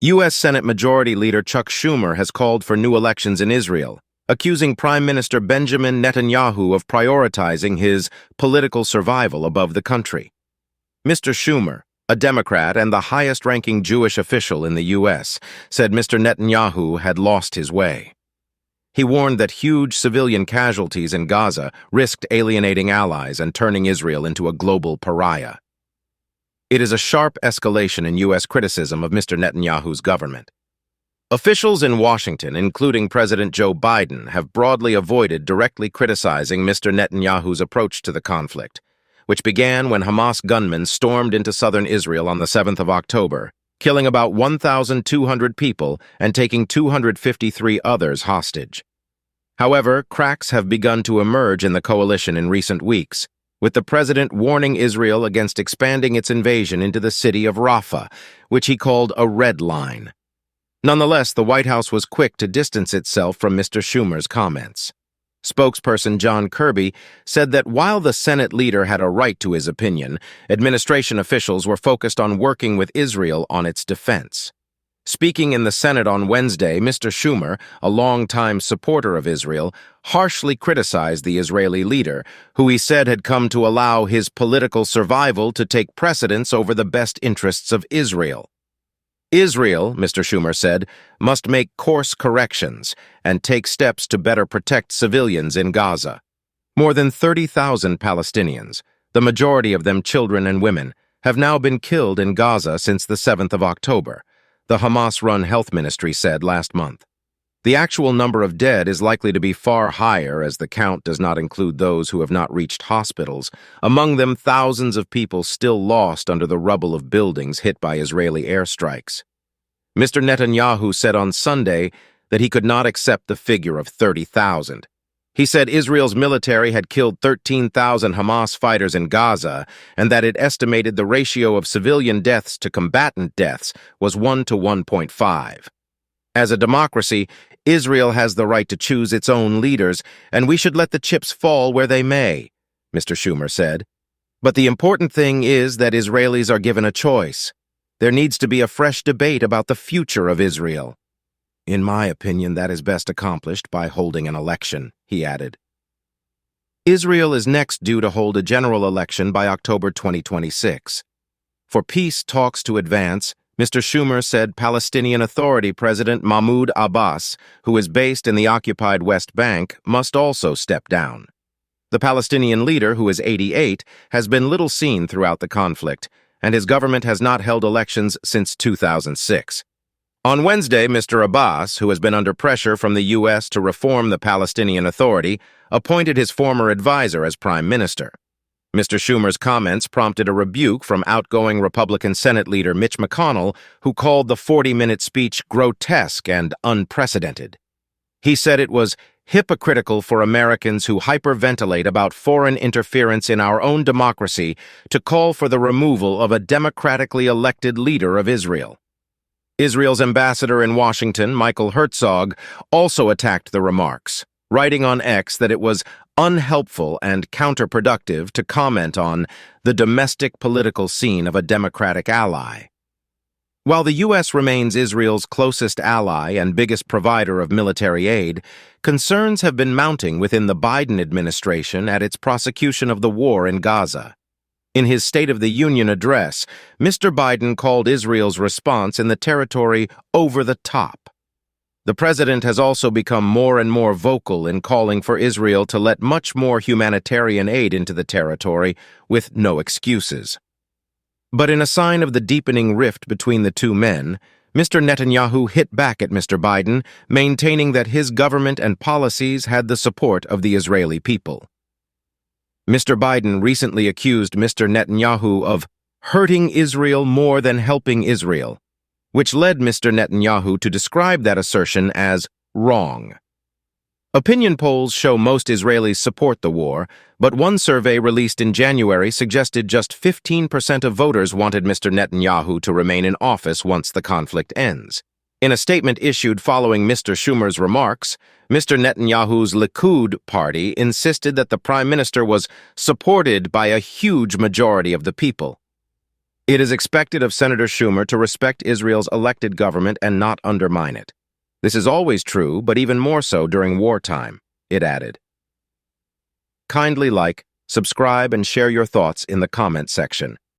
U.S. Senate Majority Leader Chuck Schumer has called for new elections in Israel, accusing Prime Minister Benjamin Netanyahu of prioritizing his political survival above the country. Mr. Schumer, a Democrat and the highest-ranking Jewish official in the U.S., said Mr. Netanyahu had lost his way. He warned that huge civilian casualties in Gaza risked alienating allies and turning Israel into a global pariah. It is a sharp escalation in U.S. criticism of Mr. Netanyahu's government. Officials in Washington, including President Joe Biden, have broadly avoided directly criticizing Mr. Netanyahu's approach to the conflict, which began when Hamas gunmen stormed into southern Israel on the 7th of October, killing about 1,200 people and taking 253 others hostage. However, cracks have begun to emerge in the coalition in recent weeks, with the president warning Israel against expanding its invasion into the city of Rafah, which he called a red line. Nonetheless, the White House was quick to distance itself from Mr. Schumer's comments. Spokesperson John Kirby said that while the Senate leader had a right to his opinion, administration officials were focused on working with Israel on its defense. Speaking in the Senate on Wednesday, Mr. Schumer, a longtime supporter of Israel, harshly criticized the Israeli leader, who he said had come to allow his political survival to take precedence over the best interests of Israel. Israel, Mr. Schumer said, must make course corrections and take steps to better protect civilians in Gaza. More than 30,000 Palestinians, the majority of them children and women, have now been killed in Gaza since the 7th of October, the Hamas-run health ministry said last month. The actual number of dead is likely to be far higher, as the count does not include those who have not reached hospitals, among them thousands of people still lost under the rubble of buildings hit by Israeli airstrikes. Mr. Netanyahu said on Sunday that he could not accept the figure of 30,000. He said Israel's military had killed 13,000 Hamas fighters in Gaza and that it estimated the ratio of civilian deaths to combatant deaths was 1 to 1.5. As a democracy, Israel has the right to choose its own leaders, and we should let the chips fall where they may, Mr. Schumer said. But the important thing is that Israelis are given a choice. There needs to be a fresh debate about the future of Israel. In my opinion, that is best accomplished by holding an election, he added. Israel is next due to hold a general election by October 2026. For peace talks to advance, Mr. Schumer said Palestinian Authority President Mahmoud Abbas, who is based in the occupied West Bank, must also step down. The Palestinian leader, who is 88, has been little seen throughout the conflict, and his government has not held elections since 2006. On Wednesday, Mr. Abbas, who has been under pressure from the U.S. to reform the Palestinian Authority, appointed his former advisor as Prime Minister. Mr. Schumer's comments prompted a rebuke from outgoing Republican Senate leader Mitch McConnell, who called the 40-minute speech grotesque and unprecedented. He said it was hypocritical for Americans who hyperventilate about foreign interference in our own democracy to call for the removal of a democratically elected leader of Israel. Israel's ambassador in Washington, Michael Herzog, also attacked the remarks, writing on X that it was unhelpful and counterproductive to comment on the domestic political scene of a democratic ally. While the U.S. remains Israel's closest ally and biggest provider of military aid, concerns have been mounting within the Biden administration at its prosecution of the war in Gaza. In his State of the Union address, Mr. Biden called Israel's response in the territory over the top. The president has also become more and more vocal in calling for Israel to let much more humanitarian aid into the territory with no excuses. But in a sign of the deepening rift between the two men, Mr. Netanyahu hit back at Mr. Biden, maintaining that his government and policies had the support of the Israeli people. Mr. Biden recently accused Mr. Netanyahu of hurting Israel more than helping Israel, which led Mr. Netanyahu to describe that assertion as wrong. Opinion polls show most Israelis support the war, but one survey released in January suggested just 15% of voters wanted Mr. Netanyahu to remain in office once the conflict ends. In a statement issued following Mr. Schumer's remarks, Mr. Netanyahu's Likud party insisted that the prime minister was supported by a huge majority of the people. It is expected of Senator Schumer to respect Israel's elected government and not undermine it. This is always true, but even more so during wartime, it added. Kindly like, subscribe, and share your thoughts in the comment section.